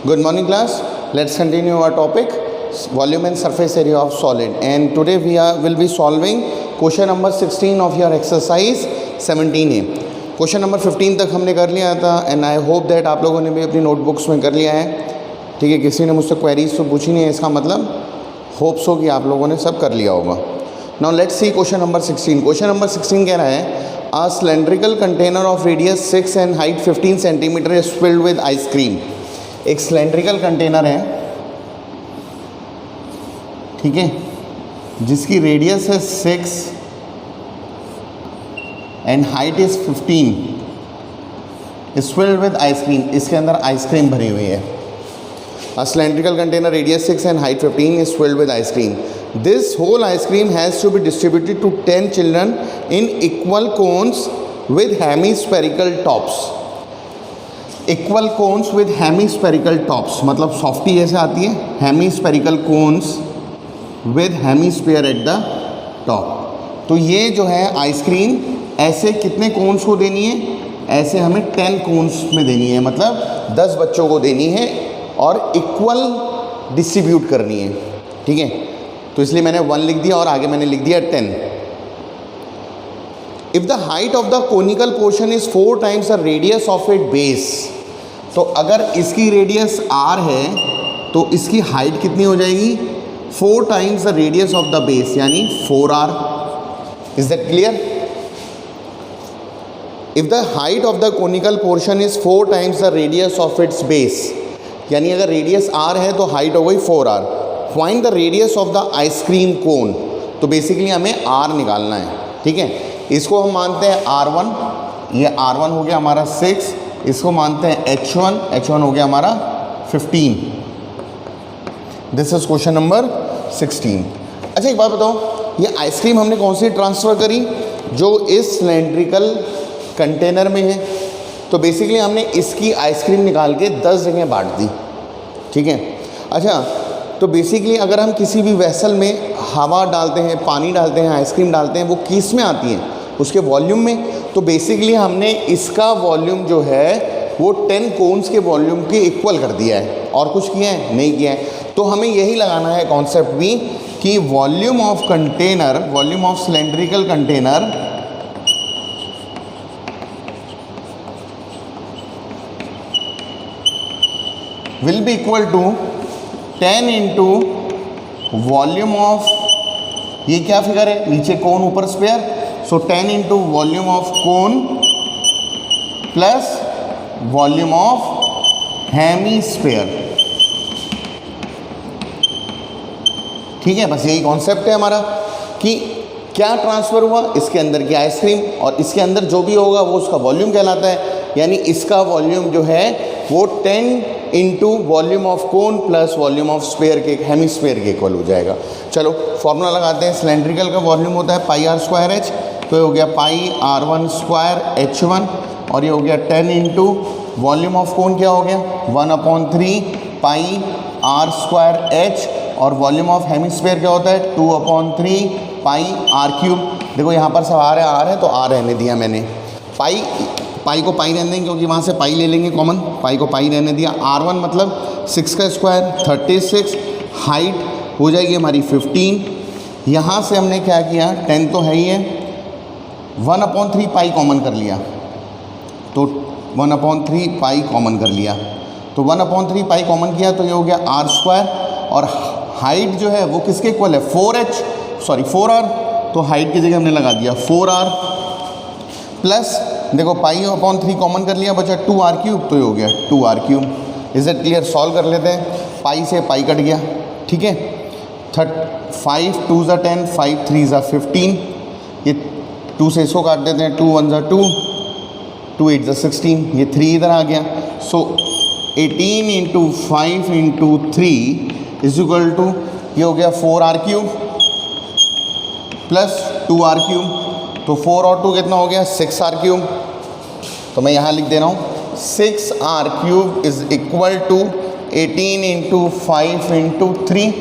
Good morning class. Let's continue our topic volume and surface area of solid, and today will be solving question number 16 of your exercise 17A. Question number 15 तक हमने कर लिया था and I hope that आप लोगों ने भी अपनी नोटबुक्स में कर लिया है. ठीक है, किसी ने मुझसे क्वेरीज तो पूछी नहीं है, इसका मतलब होप्स हो कि आप लोगों ने सब कर लिया होगा. Now let's see question number 16. Question number 16 कह रहा है a cylindrical container of radius 6 and height 15 centimetre is filled with ice cream. एक सिलेंड्रिकल कंटेनर है, ठीक है, जिसकी रेडियस है 6 and height is 15 is filled with ice cream. इसके अंदर आइसक्रीम भरी हुई है. A cylindrical container radius 6 and height 15 is filled with ice cream. This whole ice cream has to be distributed to 10 children in equal cones with hemispherical tops. Equal cones with hemispherical tops मतलब softy जैसे आती है, hemispherical cones with hemisphere at the top. तो ये जो है ice cream ऐसे कितने कोन्स को देनी है? ऐसे हमें 10 कोन्स में देनी है, मतलब 10 बच्चों को देनी है और इक्वल डिस्ट्रीब्यूट करनी है. ठीक है, तो इसलिए मैंने 1 लिख दिया और आगे मैंने लिख दिया 10. If the height of the conical portion is 4 times the radius of it base, तो अगर इसकी रेडियस r है तो इसकी हाइट कितनी हो जाएगी? 4 times the radius of the base, यानी 4r. Is that clear? If the height of the conical portion is 4 times the radius of its base, यानी अगर रेडियस r है तो हाइट हो गई 4r. Find the radius of the ice cream cone. तो basically हमें r निकालना है. ठीक है, इसको हम मानते हैं r1, ये r1 हो गया हमारा 6, इसको मानते हैं h1 हो गया हमारा 15. This is question number 16. अच्छा एक बात बताओ, ये आइसक्रीम हमने कौन सी ट्रांसफ़र करी? जो इस सिलेंड्रिकल कंटेनर में है. तो बेसिकली हमने इसकी आइसक्रीम निकाल के 10 जगह बांट दी. ठीक है, अच्छा तो बेसिकली अगर हम किसी भी वेसल में हवा डालते हैं, पानी डालते हैं, आइसक्रीम डालते हैं, वो किस में आती है? उसके वॉल्यूम में. तो बेसिकली हमने इसका वॉल्यूम जो है वो 10 कोन्स के वॉल्यूम के इक्वल कर दिया है. और कुछ किया है? नहीं किया है. तो हमें यही लगाना है कॉन्सेप्ट भी कि volume of container, volume of cylindrical container will be equal to 10 into volume of, ये क्या फिगर है? नीचे कोन ऊपर square, so 10 into volume of cone plus volume of hemisphere. ठीक है, बस यही कॉन्सेप्ट है हमारा कि क्या ट्रांसफ़र हुआ? इसके अंदर की आइसक्रीम, और इसके अंदर जो भी होगा वो उसका वॉल्यूम कहलाता है. यानी इसका वॉल्यूम जो है वो 10 into volume of cone plus volume of sphere के, हेमीस्फीयर के इक्वल हो जाएगा. चलो फॉर्मूला लगाते हैं. सिलेंड्रिकल का वॉल्यूम होता है पाई आर स्क्वायर एच, तो ये हो गया पाई r1 स्क्वायर h1, और ये हो गया 10 इंटू वॉल्यूम ऑफ कोन क्या हो गया? 1/3 पाई r स्क्वायर h, और वॉल्यूम ऑफ हेमीस्फीयर क्या होता है? 2/3 पाई r क्यूब. देखो यहाँ पर सब r है तो r रहने दिया मैंने. पाई को पाई रहने देंगे क्योंकि वहाँ से पाई ले लेंगे कॉमन. पाई को पाई रहने दिया. r1 मतलब 6 का स्क्वायर 36, हाइट हो जाएगी हमारी 15. यहाँ से हमने क्या किया? 10 तो है ही है, 1/3 पाई कॉमन कर लिया, तो 1/3 पाई कॉमन कर लिया. तो 1/3 पाई कॉमन किया तो ये हो गया r स्क्वायर, और हाइट जो है वो किसके इक्वल है? 4r. तो हाइट की जगह हमने लगा दिया 4r प्लस, देखो पाई/3 कॉमन कर लिया, बचा 2r क्यूब, तो ये हो गया 2r cube. Is it clear? Solve कर लेते हैं. पाई से पाई कट गया. ठीक है, 5 2 ज़ा 10, 5 3 ज़ा 15. ये 2 से इसको काट देते हैं, 2 1 ज़ा 2, 2 8 ज़ा 16. ये 3 इधर आ गया. So 18 into 5 into 3 is equal to, ये हो गया 4r cube plus 2r cube. तो 4 और 2 कितना हो गया? 6r cube. तो मैं यहाँ लिख दे रहा हूँ 6r cube is equal to 18 into 5 into 3.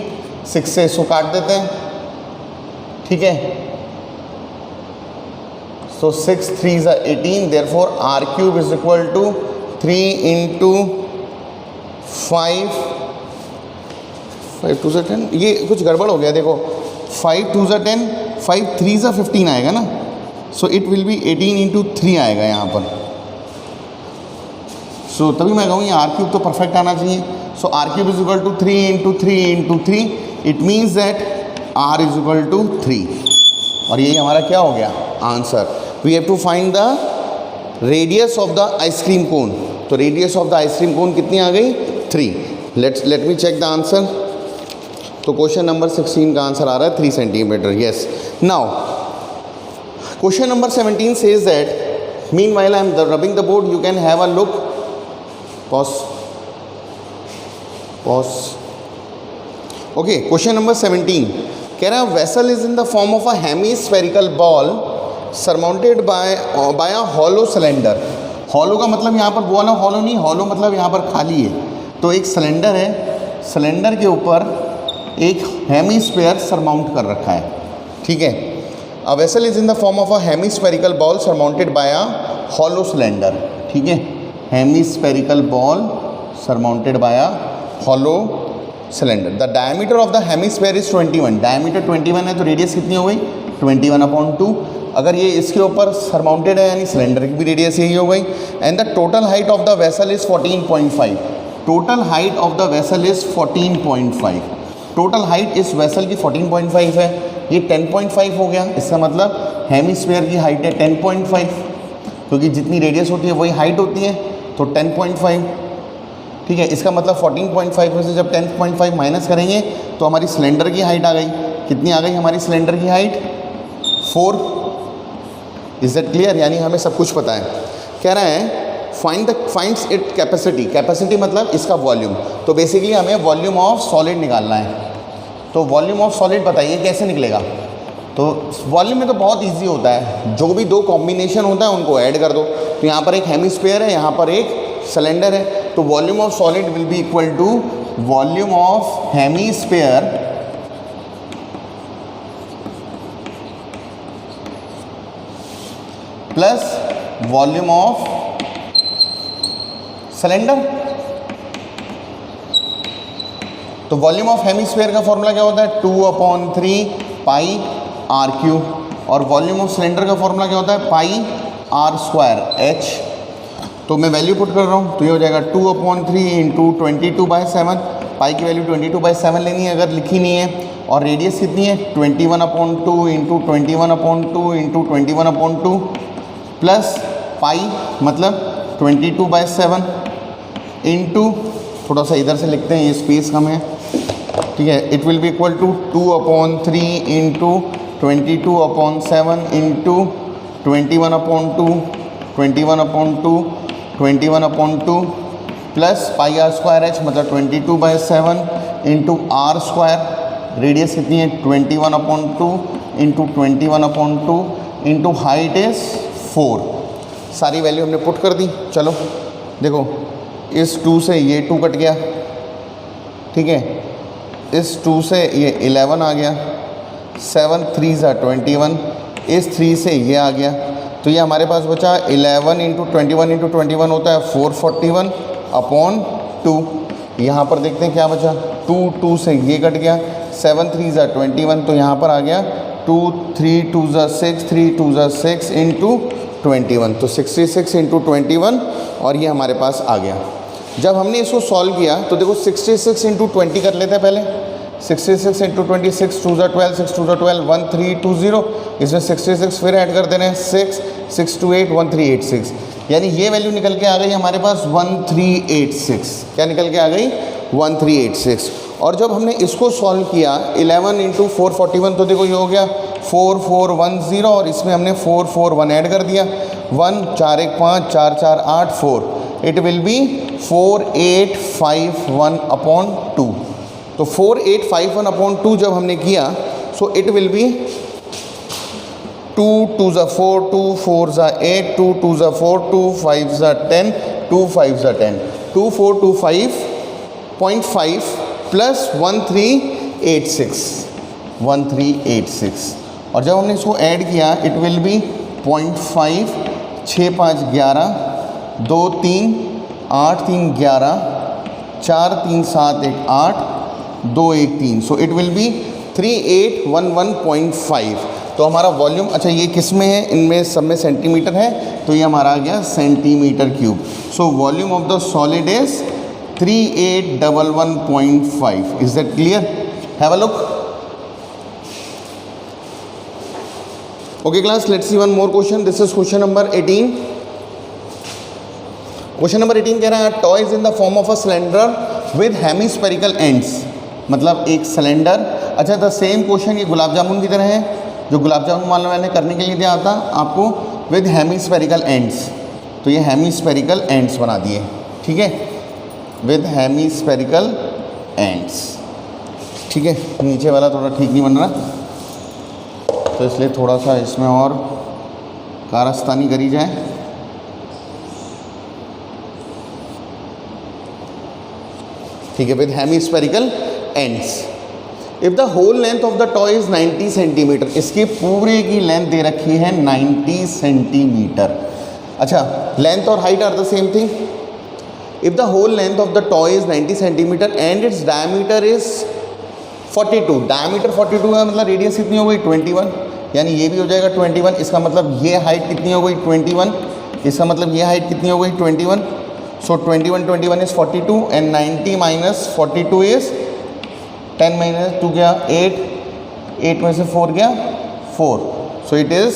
6 से इसको काट देते हैं. ठीक है, So 6 3s are 18, therefore r cube is equal to 3 into 5 5 2 ज़ा 10, ये कुछ गड़बड़ हो गया देखो, 5 2 ज़ा 10, 5 3 ज़ा 15 आएगा ना, so it will B 18 into 3 आएगा यहाँ पर। सो तभी मैं कहूँ ये आर क्यूब तो परफेक्ट आना चाहिए। So r cube is equal to 3 into 3 into 3, it means that r is equal to 3, और यही हमारा क्या हो गया answer. We have to find the radius of the ice cream cone. तो radius of the ice cream cone कितनी आ गई 3। Let me check the answer. तो क्वेश्चन नंबर 16 का आंसर आ रहा है 3 centimetre. Yes, now question number 17 says that meanwhile I am rubbing the board, you can have a look. Pause. Okay, question number 17 कह रहा है vessel is in the form of a hemispherical ball surmounted by a hollow cylinder. hollow का मतलब यहाँ पर वो वाला hollow नहीं, hollow मतलब यहाँ पर खाली है। तो एक सिलेंडर है, सिलेंडर के ऊपर एक हेमीस्फीयर सरमाउंट कर रखा है, ठीक है। A vessel is in the form of a hemispherical ball surmounted by a hollow cylinder, ठीक है। hemispherical ball surmounted by a hollow cylinder. The diameter of the hemisphere is 21. diameter 21 है तो radius कितनी हो गई 21/2। अगर ये इसके ऊपर सरमाउंटेड है यानी सिलेंडर की भी रेडियस यही हो गई। And the total height of the vessel is 14.5। Total height of the vessel is 14.5। Total height इस वेसल की 14.5 है, ये 10.5 हो गया। इसका मतलब हेमिस्फीयर की हाइट है 10.5, क्योंकि जितनी रेडियस होती है वही हाइट होती है, तो 10.5, ठीक है। इसका मतलब 14.5 में से जब 10.5 माइनस करेंगे तो हमारी सिलेंडर की हाइट आ गई, कितनी आ गई हमारी सिलेंडर की हाइट 4। Is that clear? यानी हमें सब कुछ पता है। कह रहा है फाइंड्स इट कैपेसिटी। कैपेसिटी मतलब इसका वॉल्यूम। तो बेसिकली हमें वॉल्यूम ऑफ सॉलिड निकालना है। तो वॉल्यूम ऑफ सॉलिड बताइए कैसे निकलेगा। तो वॉल्यूम में तो बहुत इजी होता है, जो भी दो कॉम्बिनेशन होता है उनको ऐड कर दो। तो यहाँ पर एक हेमिस्फीयर है, यहाँ पर एक सिलेंडर है, तो volume of solid will be equal to volume of hemisphere plus volume of cylinder. तो वॉल्यूम ऑफ हेमिस्फीयर का फॉर्मूला क्या होता है 2/3 पाई आर क्यू, और वॉल्यूम ऑफ सिलेंडर का फॉर्मूला क्या होता है पाई आर स्क्वायर एच। तो मैं वैल्यू पुट कर रहा हूँ, तो ये हो जाएगा 2/3 इंटू 22/7। पाई की वैल्यू 22/7 लेनी है अगर लिखी नहीं है, और रेडियस कितनी है 21/2 इंटू 21/2 इंटू 21/2 प्लस पाई मतलब 22/7 इंटू, थोड़ा सा इधर से लिखते हैं ये स्पेस कम है, ठीक है। It will be equal to 2/3 into 22/7 into 21/2 21/2 plus pi r square h मतलब 22/7 इंटू आर स्क्वायर। रेडियस कितनी है 21/2 इंटू 21/2 इंटू हाइट इज़ 4। सारी वैल्यू हमने पुट कर दी। चलो देखो, इस 2 से ये 2 कट गया, ठीक है। इस 2 से ये 11 आ गया, 7 3 ज़ा 21, इस 3 से ये आ गया, तो ये हमारे पास बचा 11 इंटू 21 होता है 441/2। यहाँ पर देखते हैं क्या बचा, 2 से ये कट गया, 7 3 ज़ा 21, तो यहाँ पर आ गया 2 3 2 ज़ा 6 3 2 ज़ा 6 इंटू 21, तो 66 इंटू 21, और ये हमारे पास आ गया। जब हमने इसको सॉल्व किया तो देखो 66 इंटू 20 कर लेते हैं पहले। 66 इंटू 20 6 2 ज़ा 12 6 2 ज़ा 12 1320। इसमें 66 फिर ऐड कर देना है 6 6 2 8 1386, यानी ये वैल्यू निकल के आ गई हमारे पास 1386। क्या निकल के आ गई 1386। और जब हमने इसको सॉल्व किया 11 इंटू 441, तो देखो ये हो गया 4410, और इसमें हमने 441 ऐड कर दिया, 1 4 1 5 4 4 8 4, इट विल बी 4851/2। तो 4851/2 जब हमने किया, सो इट विल बी 2 2 ज़ा 4 2 4 ज़ा 8 2 2 ज़ा 4 2 5 ज़ा 10 2 5 ज़ा 10 2425.5 प्लस 1386। और जब हमने इसको ऐड किया it will B 0.5 6 5 11 2 3 8 3 11 4 3 7 1 8 2 1 3, so it will B 3811.5। तो हमारा वॉल्यूम, अच्छा ये किस में है, इनमें सब में सेंटीमीटर है, तो ये हमारा आ गया centimetre cube. So volume of the solid is 3811.5। Is that clear? Have a look. Okay class, let's see one more question. This is question number 18. Question number 18 कह रहा है toys in the form of a cylinder with hemispherical ends, मतलब एक cylinder. अच्छा, the same question ये गुलाब जामुन की तरह है, जो गुलाब जामुन वाला मैंने करने के लिए दिया था आपको, विद हेमिस्फेरिकल एंड्स। तो ये हेमिस्फेरिकल एंड्स बना दिए, ठीक है, विद हेमिस्फेरिकल एंड्स, ठीक है। नीचे वाला थोड़ा ठीक नहीं बन रहा, तो इसलिए थोड़ा सा इसमें और कारस्तानी करी जाए। ठीक है, with hemispherical ends. If the whole length of the toy is 90 centimetre, इसकी पूरे की लेंथ दे रखी है 90 सेंटीमीटर। अच्छा, लेंथ और height are the same thing. If the whole length of the toy is 90 centimetre and its diameter is 42, diameter 42 है, मतलब radius कितनी हो गई 21, यानी ये भी हो जाएगा 21। इसका मतलब ये हाइट कितनी हो गई 21, इसका मतलब ये हाइट कितनी हो गई 21। सो 21 is 42 and 90 minus 42 is 10 minus 2 गया 8, 8 में से 4 गया 4, सो इट इज़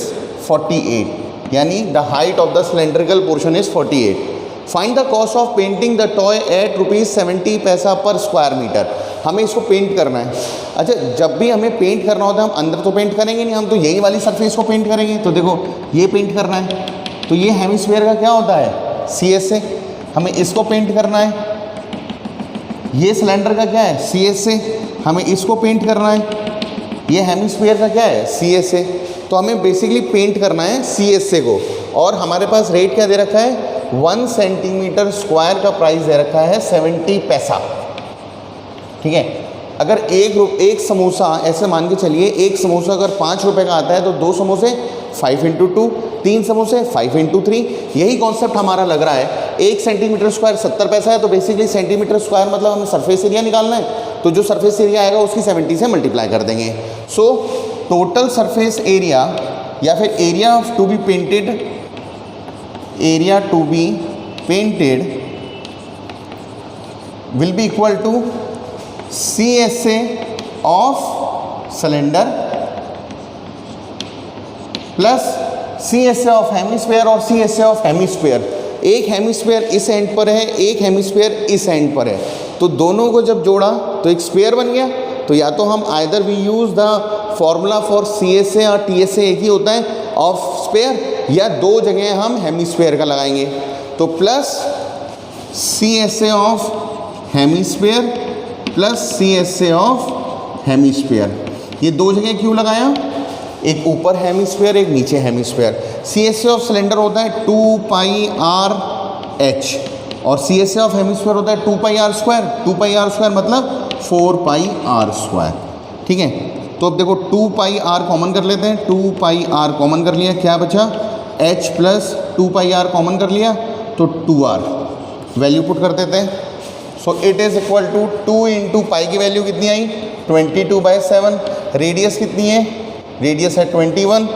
48, यानी the height of the cylindrical portion is 48। Find the cost of painting the toy at ₹70 पैसा पर स्क्वायर मीटर। हमें इसको पेंट करना है। अच्छा, जब भी हमें पेंट करना होता है हम अंदर तो पेंट करेंगे नहीं, हम तो यही वाली सरफेस को पेंट करेंगे। तो देखो ये पेंट करना है, तो ये हेमिस्फीयर का क्या होता है CS से, हमें इसको पेंट करना है। ये सिलेंडर का क्या है CS से, हमें इसको पेंट करना है। ये हेमिस्फीयर का क्या है CS से, तो हमें बेसिकली पेंट करना है CS से को। और हमारे पास रेट क्या दे रखा है, 1 सेंटीमीटर स्क्वायर का प्राइस दे रखा है 70 पैसा, ठीक है। अगर एक समोसा, ऐसे मान के चलिए एक समोसा अगर 5 रुपये का आता है तो 2 समोसे 5 × 2, 3 समोसे 5 × 3। यही कॉन्सेप्ट हमारा लग रहा है। 1 सेंटीमीटर स्क्वायर 70 पैसा है, तो बेसिकली सेंटीमीटर स्क्वायर मतलब हमें सरफेस एरिया निकालना है, तो जो सरफेस एरिया आएगा उसकी 70 से मल्टीप्लाई कर देंगे। सो टोटल सरफेस एरिया या फिर area to be painted, area to be painted will be equal to CSA of cylinder plus CSA of hemisphere और CSA ऑफ हेमिस्फीयर। एक हेमिस्फीयर इस एंड पर है, एक हेमिस्फीयर इस एंड पर है, तो दोनों को जब जोड़ा तो एक स्फीयर बन गया। तो या तो हम either we use the formula for CSA और TSA एक ही होता है ऑफ स्फीयर, या दो जगह हम हेमिस्फीयर का लगाएंगे। तो plus CSA of hemisphere plus CSA of hemisphere. ये दो जगह क्यों लगाया, एक ऊपर हेमिस्फीयर एक नीचे हेमिस्फीयर। CSA ऑफ सिलेंडर होता है 2πRh और CSA ऑफ हेमिस्फीयर होता है 2πr²। 2πr² मतलब 4πr², ठीक है। तो अब देखो 2πr कॉमन कर लेते हैं, 2πr कॉमन कर लिया, क्या बचा h प्लस 2πr कॉमन कर लिया तो 2r, वैल्यू पुट कर देते हैं। So it is equal to 2 × pi की वैल्यू कितनी आई 22/7। रेडियस कितनी है, रेडियस है 21,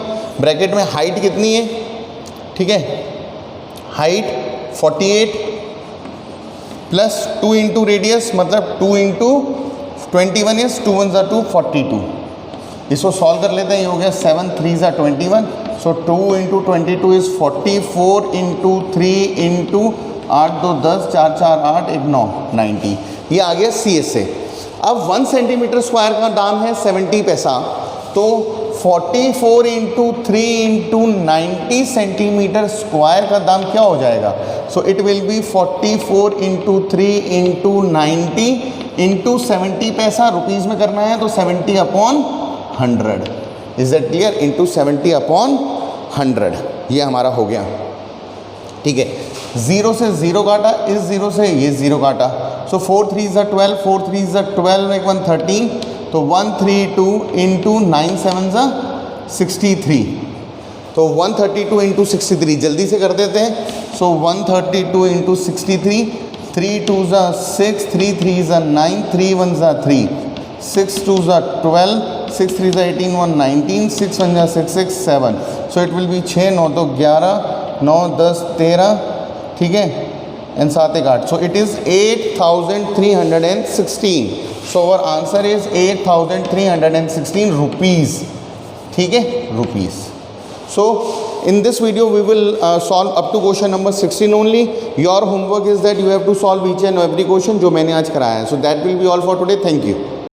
ब्रैकेट में हाइट कितनी है, ठीक है, हाइट 48 प्लस 2 × रेडियस मतलब 2 × 21 इज 2 1 2 42। इसको सॉल्व कर लेते हैं, ये हो गया 7 3 21। सो 2 × 22 इज 44 × 3 × 8 2 10 4 4 8 1 9 90। ये आ गया CSA। अब 1 सेंटीमीटर स्क्वायर का दाम है 70 पैसा, तो 44 × 3 × 90 सेंटीमीटर स्क्वायर का दाम क्या हो जाएगा। सो इट विल बी 44 × 3 × 90 × 70 पैसा, रुपीज़ में करना है तो 70/100। Is that clear, into 70/100। ये हमारा हो गया, ठीक है। 0 से 0 काटा, इस 0 से ये 0 काटा, सो 4 3 = 12, 4 3 = 12, 1 1 13, तो 132 × 9 7 = 63, तो 132 × 63 जल्दी से कर देते हैं। सो 132 × 63 3 2s are 6, 3 3s are 9, 3 1s are 3, 6 2s are 12, 6 3s are 18, 1 19, 6 1s are 6 6 7. So it will be 6 9 तो 11, 9 10 13, ठीक है, and 7 1 8. So it is 8,316. So our answer is 8,316 rupees. ठीक है, rupees. So in this video we will solve up to question number 16 only. Your homework is that you have to solve each and every question जो मैंने आज कराया है. So that will be all for today. Thank you.